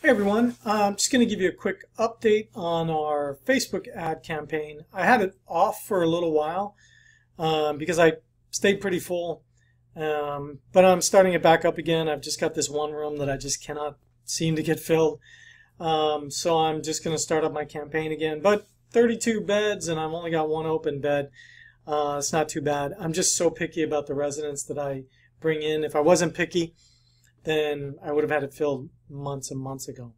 Hey everyone, I'm just going to give you a quick update on our Facebook ad campaign. I had it off for a little while because I stayed pretty full, but I'm starting it back up again. I've just got this one room that I just cannot seem to get filled, so I'm just going to start up my campaign again. But 32 beds and I've only got one open bed. It's not too bad. I'm just so picky about the residents that I bring in. If I wasn't picky, then I would have had it filled months and months ago.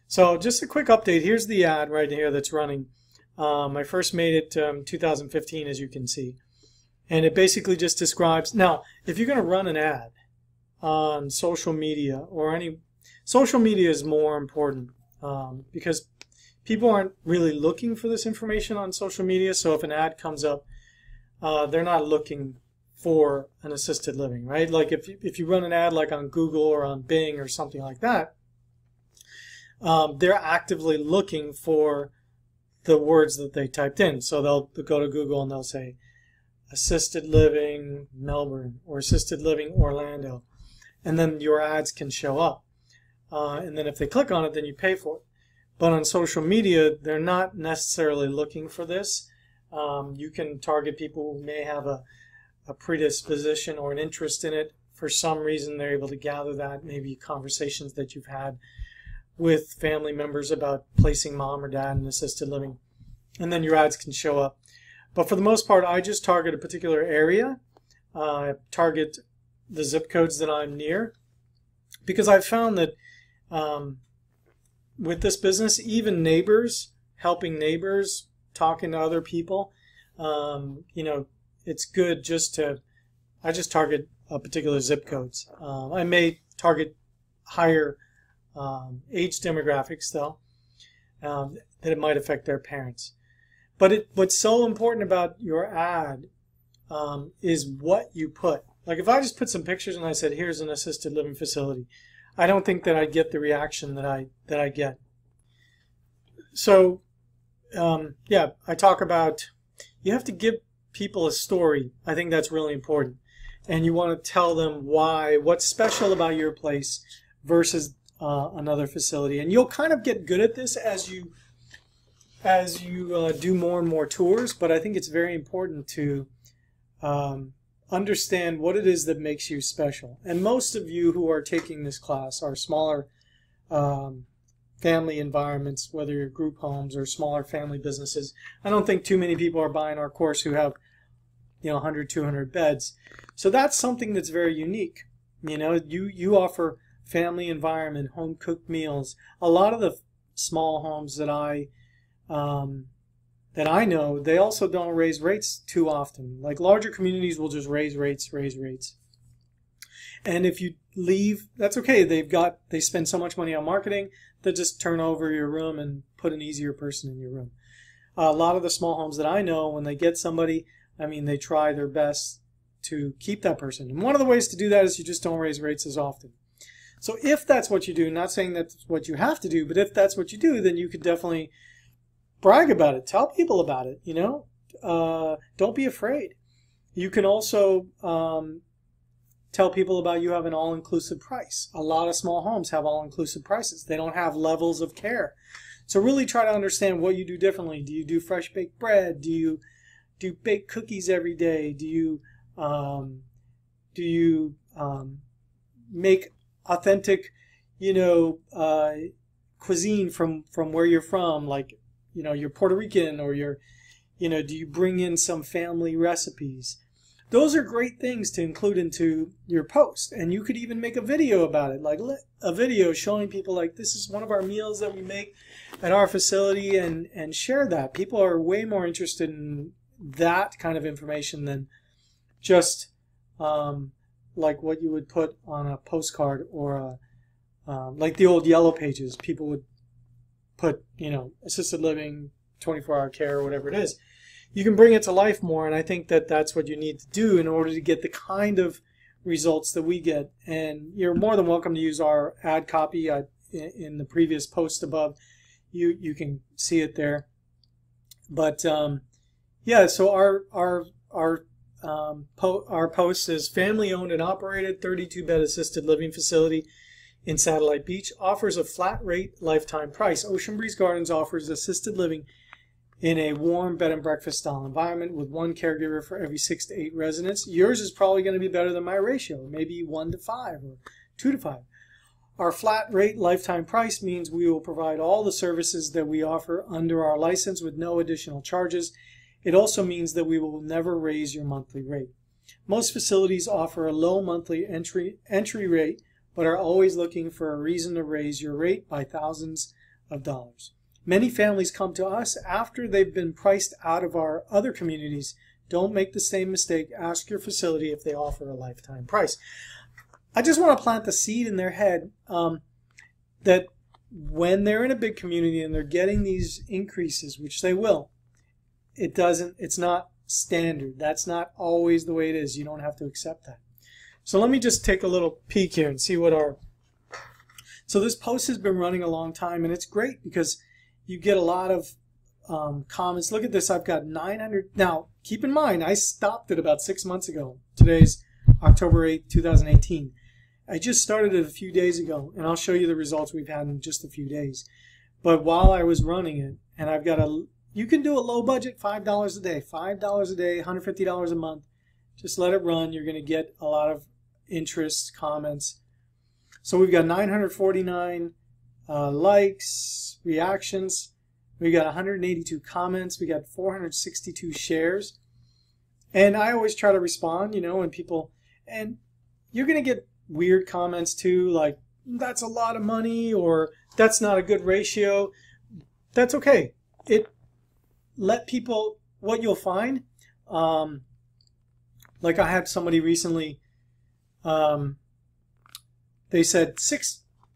So just a quick update. Here's the ad right here that's running. I first made it 2015, as you can see. And it basically just describes, now, if you're going to run an ad on social media or any, social media is more important because people aren't really looking for this information on social media. So if an ad comes up, they're not looking for an assisted living, right? Like if you run an ad like on Google or on Bing or something like that, they're actively looking for the words that they typed in. So they'll go to Google and they'll say assisted living Melbourne or assisted living Orlando, and then your ads can show up. And then if they click on it, then you pay for it. But on social media, they're not necessarily looking for this. You can target people who may have a predisposition or an interest in it. For some reason, they're able to gather that, maybe conversations that you've had with family members about placing mom or dad in assisted living, and then your ads can show up. But for the most part, I just target a particular area. I target the zip codes that I'm near, because I've found that with this business, even neighbors, helping neighbors, talking to other people, you know, it's good just to, I just target particular zip codes. I may target higher age demographics, though, that it might affect their parents. But what's so important about your ad is what you put. Like if I just put some pictures and I said, here's an assisted living facility, I don't think that I'd get the reaction that I get. So, yeah, I talk about, you have to give people a story. I think that's really important. And you want to tell them why, what's special about your place versus another facility. And you'll kind of get good at this as you do more and more tours, but I think it's very important to understand what it is that makes you special. And most of you who are taking this class are smaller family environments, whether you're group homes or smaller family businesses. I don't think too many people are buying our course who have, you know, 100, 200 beds. So that's something that's very unique. You know, you offer family environment, home cooked meals. A lot of the small homes that I know, they also don't raise rates too often. Like larger communities will just raise rates. And if you leave, that's okay. They spend so much money on marketing, they just turn over your room and put an easier person in your room. A lot of the small homes that I know, when they get somebody, I mean, they try their best to keep that person. And one of the ways to do that is you just don't raise rates as often. So if that's what you do, not saying that's what you have to do, but if that's what you do, then you could definitely brag about it. Tell people about it, you know. Don't be afraid. You can also tell people about you have an all-inclusive price. A lot of small homes have all-inclusive prices. They don't have levels of care. So really try to understand what you do differently. Do you do fresh baked bread? Do you do bake cookies every day? Do you make authentic, you know, cuisine from where you're from? Like, you know, you're Puerto Rican, or you're, you know, do you bring in some family recipes? Those are great things to include into your post. And you could even make a video about it, like a video showing people like, this is one of our meals that we make at our facility, and share that. People are way more interested in that kind of information than just like what you would put on a postcard, or like the old yellow pages. People would put, you know, assisted living, 24-hour care, or whatever it is. You can bring it to life more, and I think that that's what you need to do in order to get the kind of results that we get. And you're more than welcome to use our ad copy in the previous post above. You can see it there. But yeah, so our post is family owned and operated 32-bed assisted living facility in Satellite Beach offers a flat rate lifetime price. Ocean Breeze Gardens offers assisted living in a warm bed and breakfast style environment with one caregiver for every 6 to 8 residents. Yours is probably going to be better than my ratio, maybe 1 to 5 or 2 to 5. Our flat rate lifetime price means we will provide all the services that we offer under our license with no additional charges. It also means that we will never raise your monthly rate. Most facilities offer a low monthly entry rate, but are always looking for a reason to raise your rate by thousands of dollars. Many families come to us after they've been priced out of our other communities. Don't make the same mistake. Ask your facility if they offer a lifetime price. I just want to plant the seed in their head that when they're in a big community and they're getting these increases, which they will, it's not standard. That's not always the way it is. You don't have to accept that. So let me just take a little peek here and see what so this post has been running a long time, and it's great because you get a lot of comments. Look at this. I've got 900. Now, keep in mind, I stopped it about 6 months ago. Today's October 8th, 2018. I just started it a few days ago, and I'll show you the results we've had in just a few days. But while I was running it, and I've got you can do a low budget, $5 a day. $5 a day, $150 a month. Just let it run. You're going to get a lot of interest, comments. So we've got 949 likes, reactions. We got 182 comments. We got 462 shares. And I always try to respond, when people, and you're going to get weird comments too, like, that's a lot of money, or that's not a good ratio. That's okay. Let people, what you'll find, like I had somebody recently, they said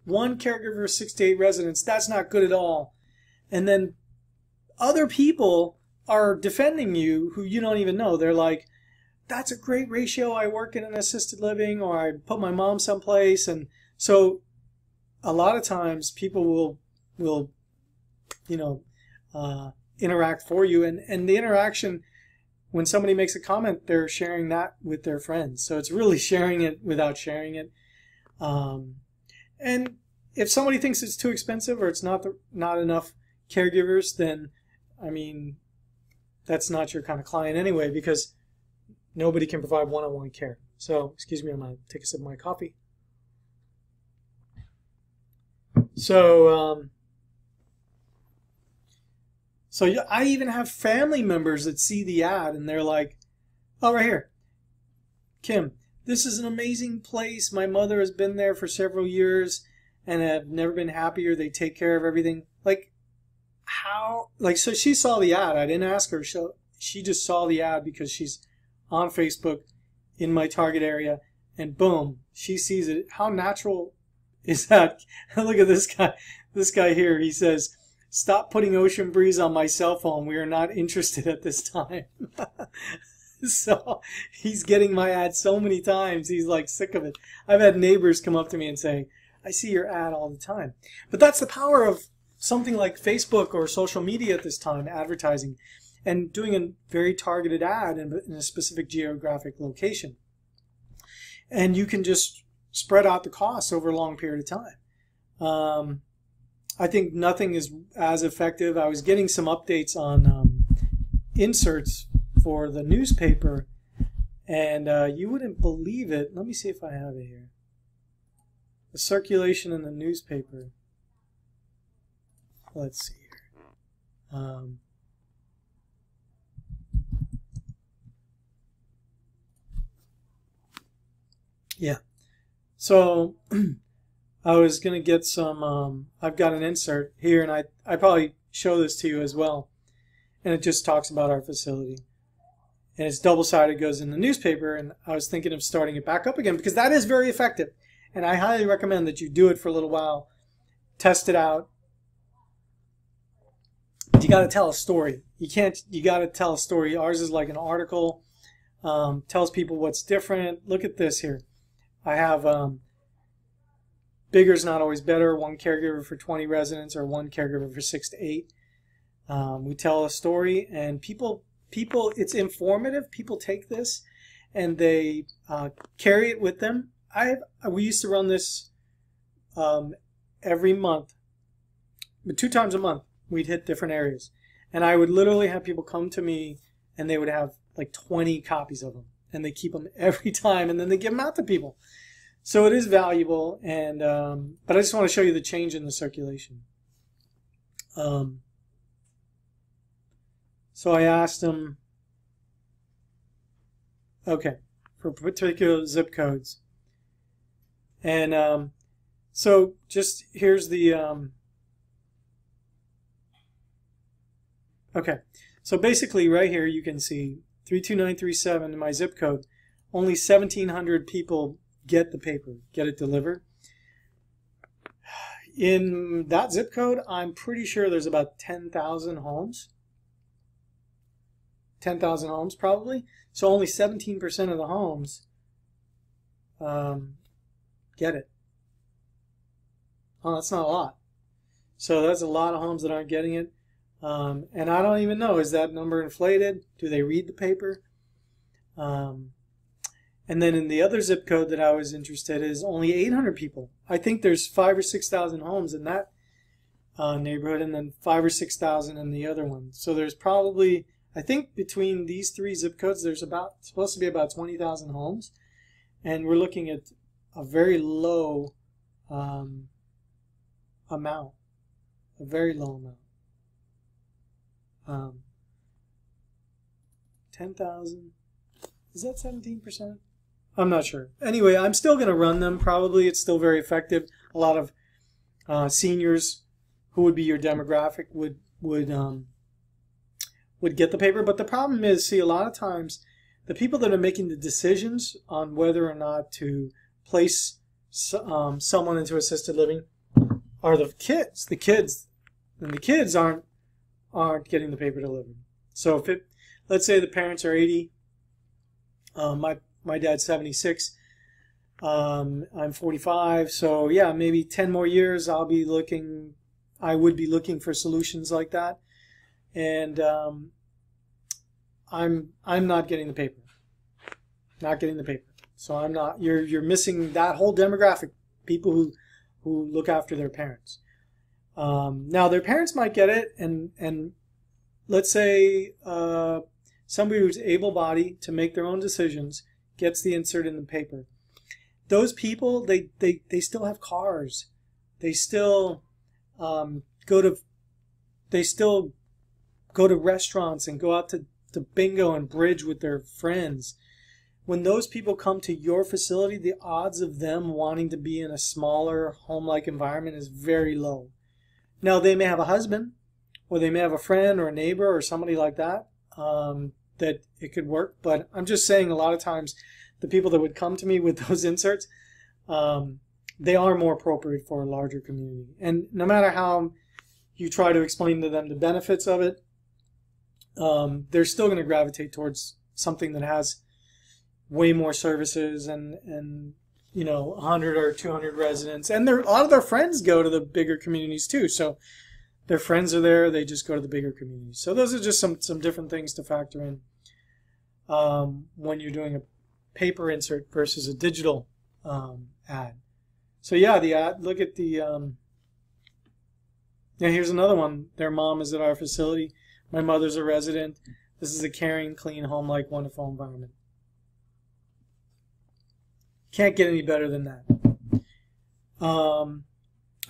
one caregiver, 6 to 8 residents, that's not good at all. And then other people are defending you who you don't even know. They're like, that's a great ratio. I work in an assisted living, or I put my mom someplace. And so a lot of times people will interact for you. And the interaction, when somebody makes a comment, they're sharing that with their friends. So it's really sharing it without sharing it. And if somebody thinks it's too expensive or it's not enough caregivers, then, I mean, that's not your kind of client anyway, because nobody can provide one-on-one care. So, excuse me, I'm going to take a sip of my coffee. So I even have family members that see the ad and they're like, oh, right here, Kim, this is an amazing place. My mother has been there for several years and have never been happier. They take care of everything. Like, how? Like, so she saw the ad. I didn't ask her. She just saw the ad because she's on Facebook in my target area, and boom, she sees it. How natural is that? Look at this guy. This guy here, he says, stop putting Ocean Breeze on my cell phone. We are not interested at this time. So he's getting my ad so many times. He's like sick of it. I've had neighbors come up to me and say, I see your ad all the time. But that's the power of something like Facebook or social media at this time, advertising, and doing a very targeted ad in a specific geographic location. And you can just spread out the costs over a long period of time. I think nothing is as effective. I was getting some updates on inserts for the newspaper, and you wouldn't believe it. Let me see if I have it here. The circulation in the newspaper. Let's see here. Yeah. So I was going to get some, I've got an insert here, and I probably show this to you as well. And it just talks about our facility. And it's double-sided, goes in the newspaper, and I was thinking of starting it back up again because that is very effective. And I highly recommend that you do it for a little while, test it out. But you got to tell a story. You got to tell a story. Ours is like an article, tells people what's different. Look at this here. I have bigger's not always better, one caregiver for 20 residents or one caregiver for 6 to 8. We tell a story, and people, it's informative. People take this and they carry it with them. We used to run this every month, but 2 times a month, we'd hit different areas. And I would literally have people come to me and they would have like 20 copies of them. And they keep them every time and then they give them out to people. So it is valuable. And but I just want to show you the change in the circulation. So I asked them, okay, for particular zip codes. And so just here's the, okay. So basically right here you can see 32937 in my zip code. Only 1,700 people get the paper, get it delivered. In that zip code, I'm pretty sure there's about 10,000 homes. 10,000 homes probably. So only 17% of the homes get it. Oh, that's not a lot. So that's a lot of homes that aren't getting it. And I don't even know, is that number inflated? Do they read the paper? And then in the other zip code that I was interested in is only 800 people. I think there's 5,000 or 6,000 homes in that neighborhood, and then 5,000 or 6,000 in the other one. So there's probably, I think between these 3 zip codes, there's supposed to be about 20,000 homes, and we're looking at a very low amount, a very low amount. 10,000, is that 17%? I'm not sure. Anyway, I'm still going to run them. Probably it's still very effective. A lot of seniors who would be your demographic would get the paper. But the problem is, see, a lot of times the people that are making the decisions on whether or not to place someone into assisted living are the kids. The kids aren't getting the paper delivered. So if it, let's say the parents are 80, my dad's 76, I'm 45, so yeah, maybe 10 more years I would be looking for solutions like that, and I'm not getting the paper. So I'm not, you're missing that whole demographic, people who look after their parents. Now their parents might get it, and let's say somebody who's able-bodied to make their own decisions gets the insert in the paper. Those people, they still have cars. They still go to restaurants and go out to bingo and bridge with their friends. When those people come to your facility, the odds of them wanting to be in a smaller home-like environment is very low. Now they may have a husband, or they may have a friend or a neighbor or somebody like that, that it could work. But I'm just saying, a lot of times the people that would come to me with those inserts, they are more appropriate for a larger community. And no matter how you try to explain to them the benefits of it, they're still going to gravitate towards something that has way more services and you know, 100 or 200 residents. And a lot of their friends go to the bigger communities too. So their friends are there, they just go to the bigger communities. So those are just some different things to factor in when you're doing a paper insert versus a digital ad. So yeah, the ad, look at the, yeah, here's another one. Their mom is at our facility. My mother's a resident. This is a caring, clean, home-like, wonderful environment. Can't get any better than that.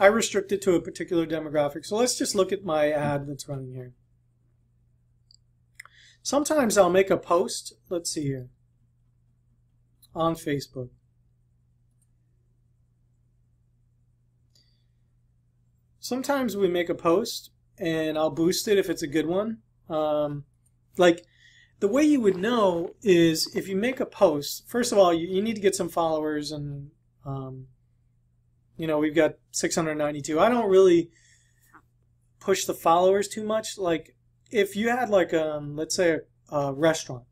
I restrict it to a particular demographic. So let's just look at my ad that's running here. Sometimes I'll make a post, let's see here, on Facebook. Sometimes we make a post and I'll boost it if it's a good one. Like the way you would know is if you make a post, first of all, you need to get some followers, and you know, we've got 692. I don't really push the followers too much. Like if you had like let's say a restaurant,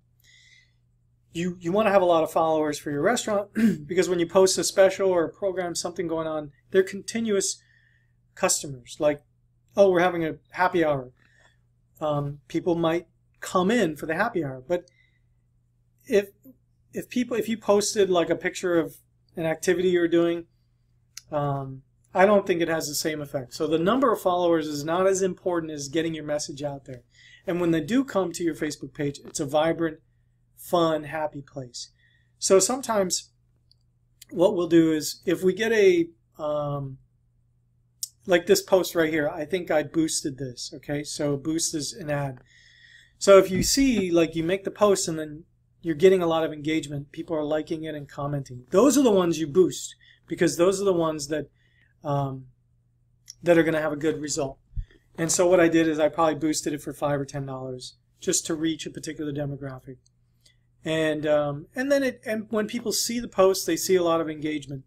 you want to have a lot of followers for your restaurant because when you post a special or a program, something going on, they're continuous customers. Like, oh, we're having a happy hour. People might come in for the happy hour. But if you posted like a picture of an activity you're doing, I I don't think it has the same effect. So the number of followers is not as important as getting your message out there. And when they do come to your Facebook page, it's a vibrant, fun, happy place. So sometimes what we'll do is if we get a, like this post right here, I think I boosted this, okay? So boost is an ad. So if you see, like you make the post and then you're getting a lot of engagement, people are liking it and commenting. Those are the ones you boost because those are the ones that that are going to have a good result. And so what I did is I probably boosted it for $5 or $10 just to reach a particular demographic. And then when people see the post, they see a lot of engagement.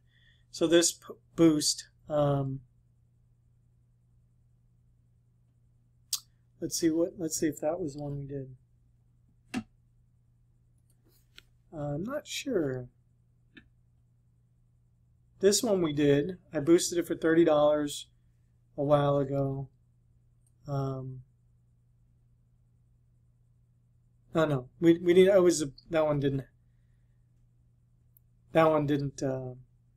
So this boost, let's see if that was one we did. I'm not sure. This one we did. I boosted it for $30 a while ago. No, we didn't. That one didn't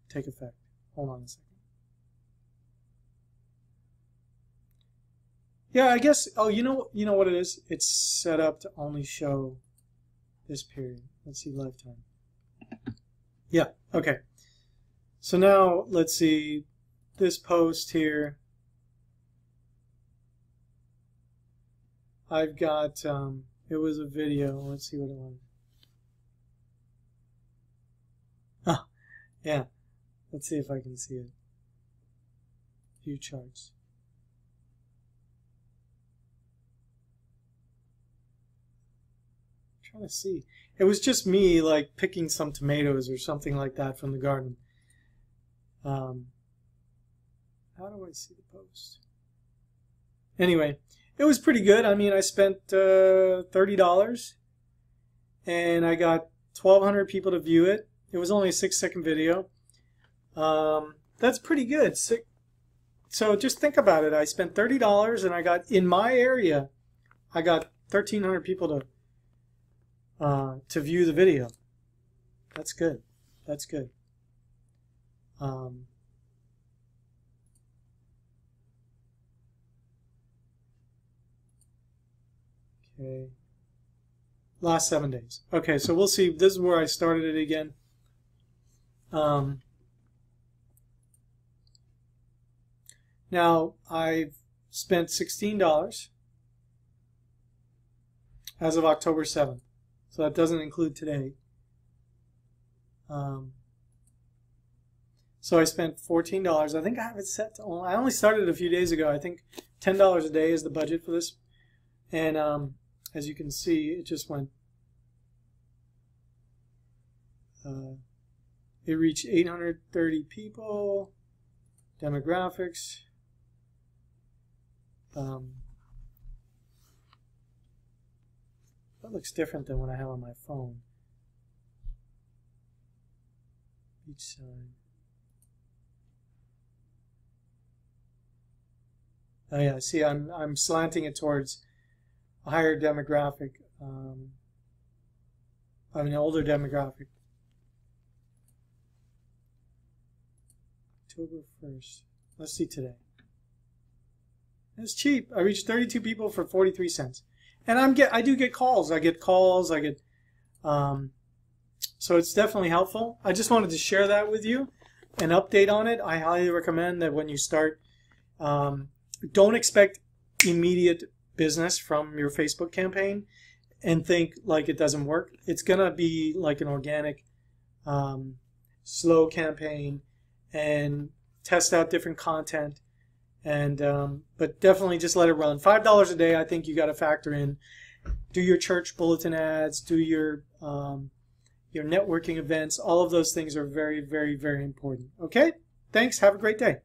take effect. Hold on a second. Yeah, I guess. Oh, you know what it is? It's set up to only show this period. Let's see lifetime. Yeah. Okay. So now let's see this post here. I've got, it was a video. Let's see what it was. Oh, yeah. Let's see if I can see it. View charts. I'm trying to see. It was just me like picking some tomatoes or something like that from the garden. How do I see the post? Anyway, it was pretty good. I mean, I spent $30 and I got 1,200 people to view it. It was only a 6-second video. That's pretty good. So just think about it. I spent $30 and I got, in my area, I got 1,300 people to view the video. That's good. That's good. Okay. Last 7 days. Okay, so we'll see. This is where I started it again. Now, I've spent $16 as of October 7th. So that doesn't include today. So I spent $14. I think I have it set to, I only started a few days ago. I think $10 a day is the budget for this. And as you can see, it just went, it reached 830 people, demographics. That looks different than what I have on my phone. Each side. Oh yeah, see, I'm slanting it towards a higher demographic. I mean, an older demographic. October 1st. Let's see today. It's cheap. I reached 32 people for 43 cents. And I do get calls. I get calls. I get, so it's definitely helpful. I just wanted to share that with you, an update on it. I highly recommend that when you start, don't expect immediate business from your Facebook campaign and think like it doesn't work. It's gonna be like an organic, slow campaign, and test out different content. And but definitely just let it run. $5 a day, I think you got to factor in. Do your church bulletin ads, do your networking events. All of those things are very, very, very important. Okay? Thanks. Have a great day.